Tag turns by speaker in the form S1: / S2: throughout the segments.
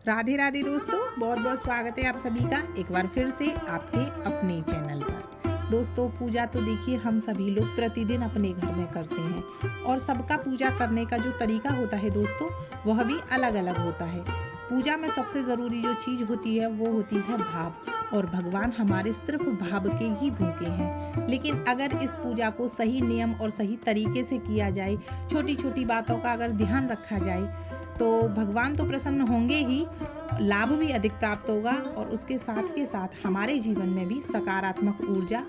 S1: राधे राधे दोस्तों, बहुत बहुत स्वागत है आप सभी का एक बार फिर से आपके अपने चैनल पर। दोस्तों, पूजा तो देखिए हम सभी लोग प्रतिदिन अपने घर में करते हैं और सबका पूजा करने का जो तरीका होता है दोस्तों, वह भी अलग अलग होता है। पूजा में सबसे ज़रूरी जो चीज़ होती है वो होती है भाव, और भगवान हमारे सिर्फ भाव के ही भूखे हैं। लेकिन अगर इस पूजा को सही नियम और सही तरीके से किया जाए, छोटी छोटी बातों का अगर ध्यान रखा जाए, तो भगवान तो प्रसन्न होंगे ही, लाभ भी अधिक प्राप्त होगा और उसके साथ के साथ हमारे जीवन में भी सकारात्मक ऊर्जा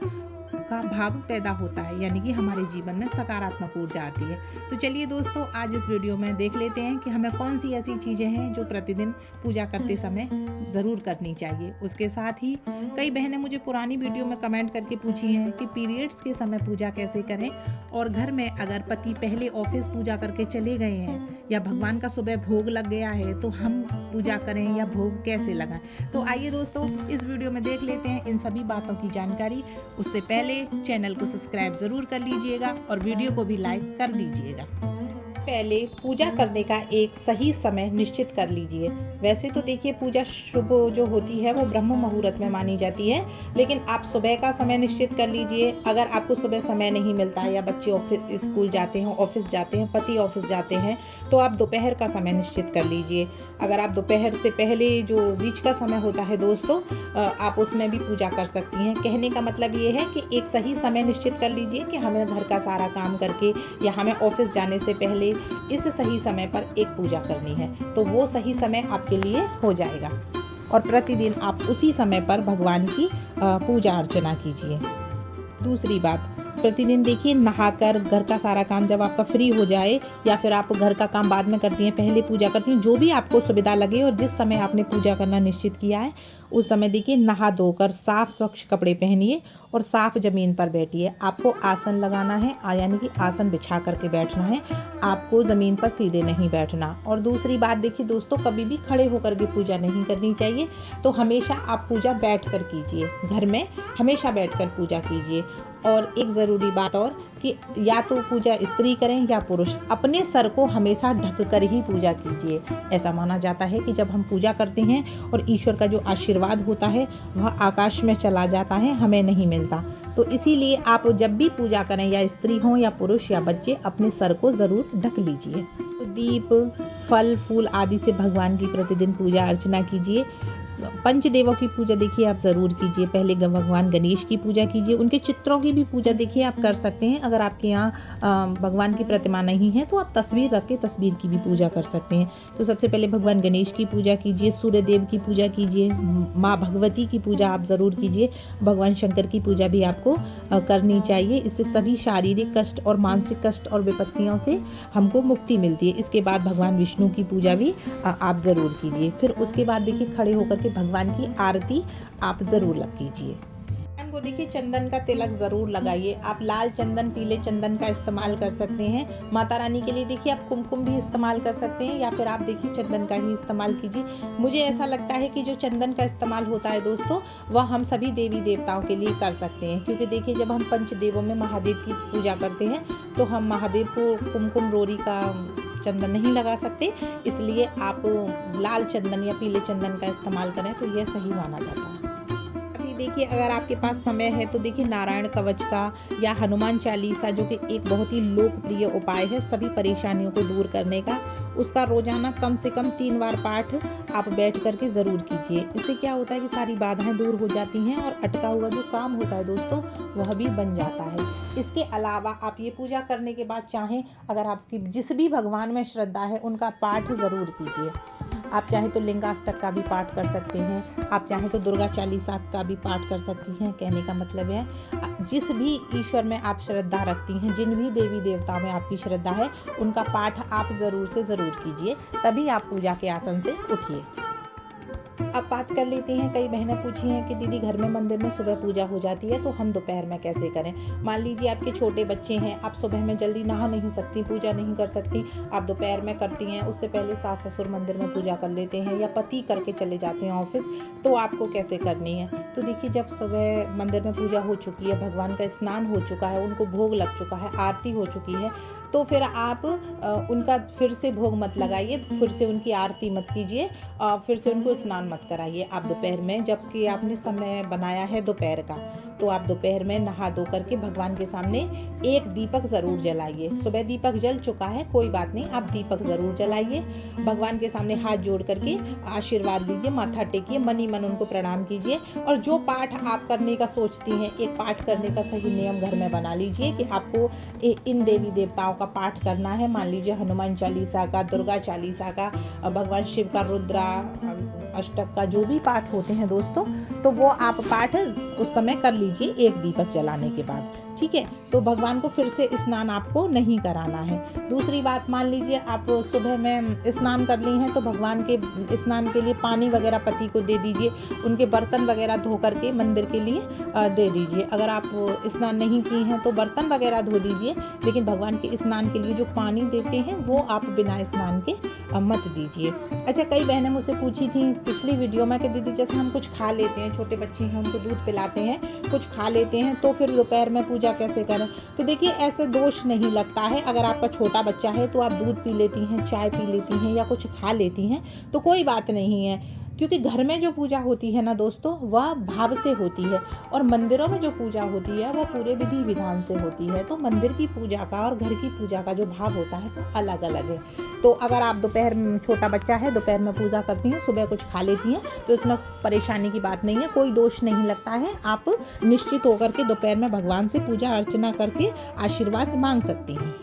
S1: का भाव पैदा होता है, यानी कि हमारे जीवन में सकारात्मक ऊर्जा आती है। तो चलिए दोस्तों, आज इस वीडियो में देख लेते हैं कि हमें कौन सी ऐसी चीज़ें हैं जो प्रतिदिन पूजा करते समय ज़रूर करनी चाहिए। उसके साथ ही कई बहनें मुझे पुरानी वीडियो में कमेंट करके पूछी हैं कि पीरियड्स के समय पूजा कैसे करें, और घर में अगर पति पहले ऑफिस पूजा करके चले गए हैं या भगवान का सुबह भोग लग गया है तो हम पूजा करें या भोग कैसे लगाएं। तो आइए दोस्तों, इस वीडियो में देख लेते हैं इन सभी बातों की जानकारी। उससे पहले चैनल को सब्सक्राइब ज़रूर कर लीजिएगा और वीडियो को भी लाइक कर दीजिएगा। पहले पूजा करने का एक सही समय निश्चित कर लीजिए। वैसे तो देखिए, पूजा शुभ जो होती है वो ब्रह्म मुहूर्त में मानी जाती है, लेकिन आप सुबह का समय निश्चित कर लीजिए। अगर आपको सुबह समय नहीं मिलता है या बच्चे ऑफिस स्कूल जाते हैं, ऑफिस जाते हैं, पति ऑफिस जाते हैं, तो आप दोपहर का समय निश्चित कर लीजिए। अगर आप दोपहर से पहले जो बीच का समय होता है दोस्तों, आप उसमें भी पूजा कर सकती हैं। कहने का मतलब ये है कि एक सही समय निश्चित कर लीजिए कि हमें घर का सारा काम करके या हमें ऑफिस जाने से पहले इस सही समय पर एक पूजा करनी है, तो वो सही समय आपके लिए हो जाएगा और प्रतिदिन आप उसी समय पर भगवान की पूजा अर्चना कीजिए। दूसरी बात, प्रतिदिन देखिए नहाकर घर का सारा काम जब आपका फ्री हो जाए, या फिर आप घर का काम बाद में करती हैं पहले पूजा करती हैं, जो भी आपको सुविधा लगे और जिस समय आपने पूजा करना निश्चित किया है उस समय देखिए नहा धोकर साफ स्वच्छ कपड़े पहनिए और साफ ज़मीन पर बैठिए। आपको आसन लगाना है, यानी कि आसन बिछा करके बैठना है, आपको ज़मीन पर सीधे नहीं बैठना। और दूसरी बात देखिए दोस्तों, कभी भी खड़े होकर भी पूजा नहीं करनी चाहिए, तो हमेशा आप पूजा बैठ कर कीजिए। घर में हमेशा बैठ कर पूजा कीजिए। और एक ज़रूरी बात और कि या तो पूजा स्त्री करें या पुरुष, अपने सर को हमेशा ढक कर ही पूजा कीजिए। ऐसा माना जाता है कि जब हम पूजा करते हैं और ईश्वर का जो आशीर्वाद होता है वह आकाश में चला जाता है, हमें नहीं मिलता। तो इसीलिए आप जब भी पूजा करें, या स्त्री हों या पुरुष या बच्चे, अपने सर को ज़रूर ढक लीजिए। तो दीप, फल फूल आदि से भगवान की प्रतिदिन पूजा अर्चना कीजिए। पंचदेवों की पूजा देखिए आप ज़रूर कीजिए। पहले भगवान गणेश की पूजा कीजिए, उनके चित्रों की भी पूजा देखिए आप कर सकते हैं। अगर आपके यहाँ भगवान की प्रतिमा नहीं है तो आप तस्वीर रख के तस्वीर की भी पूजा कर सकते हैं। तो सबसे पहले भगवान गणेश की पूजा कीजिए, सूर्य देव की पूजा कीजिए, माँ भगवती की पूजा आप ज़रूर कीजिए। भगवान शंकर की पूजा भी आपको करनी चाहिए। इससे सभी शारीरिक कष्ट और मानसिक कष्ट और विपत्तियों से हमको मुक्ति मिलती है। इसके बाद भगवान विष्णु की पूजा भी आप ज़रूर कीजिए। फिर उसके बाद देखिए खड़े होकर भगवान की आरती आप ज़रूर लग कीजिए। भगवान को देखिए चंदन का तिलक ज़रूर लगाइए। आप लाल चंदन, पीले चंदन का इस्तेमाल कर सकते हैं। माता रानी के लिए देखिए आप कुमकुम भी इस्तेमाल कर सकते हैं, या फिर आप देखिए चंदन का ही इस्तेमाल कीजिए। मुझे ऐसा लगता है कि जो चंदन का इस्तेमाल होता है दोस्तों, वह हम सभी देवी देवताओं के लिए कर सकते हैं, क्योंकि देखिए जब हम पंचदेवों में महादेव की पूजा करते हैं तो हम महादेव को कुमकुम रोरी का चंदन नहीं लगा सकते, इसलिए आप लाल चंदन या पीले चंदन का इस्तेमाल करें तो यह सही माना जाता है। देखिए अगर आपके पास समय है तो देखिए नारायण कवच का या हनुमान चालीसा, जो कि एक बहुत ही लोकप्रिय उपाय है सभी परेशानियों को दूर करने का, उसका रोजाना कम से कम 3 बार पाठ आप बैठ करके ज़रूर कीजिए। इससे क्या होता है कि सारी बाधाएं दूर हो जाती हैं और अटका हुआ जो काम होता है दोस्तों वह भी बन जाता है। इसके अलावा आप ये पूजा करने के बाद चाहें, अगर आपकी जिस भी भगवान में श्रद्धा है उनका पाठ ज़रूर कीजिए। आप चाहें तो लिंगाष्टक का भी पाठ कर सकते हैं, आप चाहें तो दुर्गा चालीसा का भी पाठ कर सकती हैं। कहने का मतलब है जिस भी ईश्वर में आप श्रद्धा रखती हैं, जिन भी देवी देवताओं में आपकी श्रद्धा है, उनका पाठ आप ज़रूर से ज़रूर कीजिए, तभी आप पूजा के आसन से उठिए। अब बात कर लेते हैं, कई बहनें पूछी हैं कि दीदी घर में मंदिर में सुबह पूजा हो जाती है तो हम दोपहर में कैसे करें। मान लीजिए आपके छोटे बच्चे हैं, आप सुबह में जल्दी नहा नहीं सकती, पूजा नहीं कर सकती, आप दोपहर में करती हैं, उससे पहले सास ससुर मंदिर में पूजा कर लेते हैं या पति करके चले जाते हैं ऑफिस, तो आपको कैसे करनी है। तो देखिए, जब सुबह मंदिर में पूजा हो चुकी है, भगवान का स्नान हो चुका है, उनको भोग लग चुका है, आरती हो चुकी है, तो फिर आप उनका फिर से भोग मत लगाइए, फिर से उनकी आरती मत कीजिए, फिर से उनको स्नान मत कराइए। आप दोपहर में, जबकि आपने समय बनाया है दोपहर का, तो आप दोपहर में नहा धो करके भगवान के सामने एक दीपक ज़रूर जलाइए। सुबह दीपक जल चुका है, कोई बात नहीं, आप दीपक ज़रूर जलाइए। भगवान के सामने हाथ जोड़ करके आशीर्वाद लीजिए, माथा टेकिए, मन ही मन उनको प्रणाम कीजिए। और जो पाठ आप करने का सोचती हैं, एक पाठ करने का सही नियम घर में बना लीजिए कि आपको इन देवी देवताओं का पाठ करना है। मान लीजिए हनुमान चालीसा का, दुर्गा चालीसा का, भगवान शिव का रुद्रा अष्टक का, जो भी पाठ होते हैं दोस्तों, तो वो आप पाठ उस समय कर लीजिए एक दीपक जलाने के बाद, ठीक है। तो भगवान को फिर से स्नान आपको नहीं कराना है। दूसरी बात, मान लीजिए आप सुबह में स्नान कर ली हैं, तो भगवान के स्नान के लिए पानी वगैरह पति को दे दीजिए, उनके बर्तन वगैरह धो करके मंदिर के लिए दे दीजिए। अगर आप स्नान नहीं की हैं तो बर्तन वगैरह धो दीजिए, लेकिन भगवान के स्नान के लिए जो पानी देते हैं वो आप बिना स्नान के मत दीजिए। अच्छा, कई बहनें मुझसे पूछी थी पिछली वीडियो में कि दीदी जैसे हम कुछ खा लेते हैं, छोटे बच्चे हैं उनको दूध पिलाते हैं, कुछ खा लेते हैं, तो फिर दोपहर में पूजा कैसे करें। तो देखिए, ऐसे दोष नहीं लगता है। अगर आपका छोटा बच्चा है तो आप दूध पी लेती हैं, चाय पी लेती हैं या कुछ खा लेती हैं, तो कोई बात नहीं है, क्योंकि घर में जो पूजा होती है ना दोस्तों, वह भाव से होती है, और मंदिरों में जो पूजा होती है वह पूरे विधि विधान से होती है। तो मंदिर की पूजा का और घर की पूजा का जो भाव होता है वो अलग अलग है। तो अगर आप दोपहर में, छोटा बच्चा है, दोपहर में पूजा करती हैं, सुबह कुछ खा लेती हैं, तो इसमें परेशानी की बात नहीं है, कोई दोष नहीं लगता है। आप निश्चित होकर के दोपहर में भगवान से पूजा अर्चना करके आशीर्वाद मांग सकती हैं।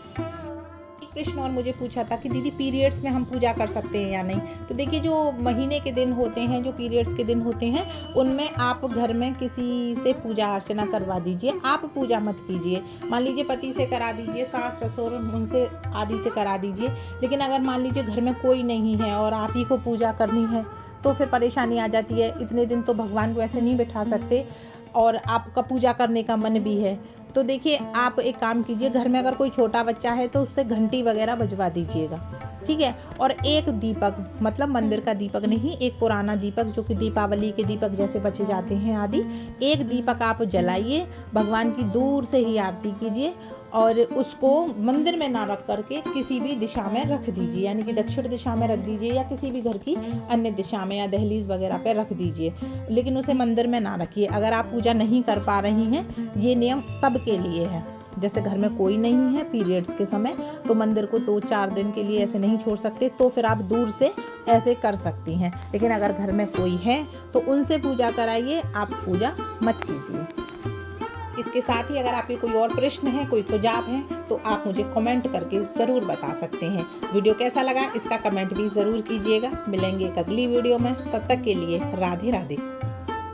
S1: प्रश्न और मुझे पूछा था कि दीदी पीरियड्स में हम पूजा कर सकते हैं या नहीं। तो देखिए, जो महीने के दिन होते हैं, जो पीरियड्स के दिन होते हैं, उनमें आप घर में किसी से पूजा अर्चना करवा दीजिए, आप पूजा मत कीजिए। मान लीजिए पति से करा दीजिए, सास ससुर उनसे आदि से करा दीजिए। लेकिन अगर मान लीजिए घर में कोई नहीं है और आप ही को पूजा करनी है, तो फिर परेशानी आ जाती है। इतने दिन तो भगवान को ऐसे नहीं बिठा सकते, और आपका पूजा करने का मन भी है। तो देखिए, आप एक काम कीजिए, घर में अगर कोई छोटा बच्चा है तो उससे घंटी वगैरह बजवा दीजिएगा, ठीक है। और एक दीपक, मतलब मंदिर का दीपक नहीं, एक पुराना दीपक जो कि दीपावली के दीपक जैसे बचे जाते हैं आदि, एक दीपक आप जलाइए, भगवान की दूर से ही आरती कीजिए, और उसको मंदिर में ना रख करके किसी भी दिशा में रख दीजिए, यानी कि दक्षिण दिशा में रख दीजिए या किसी भी घर की अन्य दिशा में या दहलीज वगैरह पे रख दीजिए, लेकिन उसे मंदिर में ना रखिए। अगर आप पूजा नहीं कर पा रही हैं, ये नियम तब के लिए है, जैसे घर में कोई नहीं है पीरियड्स के समय, तो मंदिर को 2-4 दिन के लिए ऐसे नहीं छोड़ सकते, तो फिर आप दूर से ऐसे कर सकती हैं। लेकिन अगर घर में कोई है तो उनसे पूजा कराइए, आप पूजा मत कीजिए। इसके साथ ही अगर आपके कोई और प्रश्न है, कोई सुझाव है, तो आप मुझे कमेंट करके ज़रूर बता सकते हैं। वीडियो कैसा लगा इसका कमेंट भी ज़रूर कीजिएगा। मिलेंगे एक अगली वीडियो में, तब तक के लिए राधे राधे।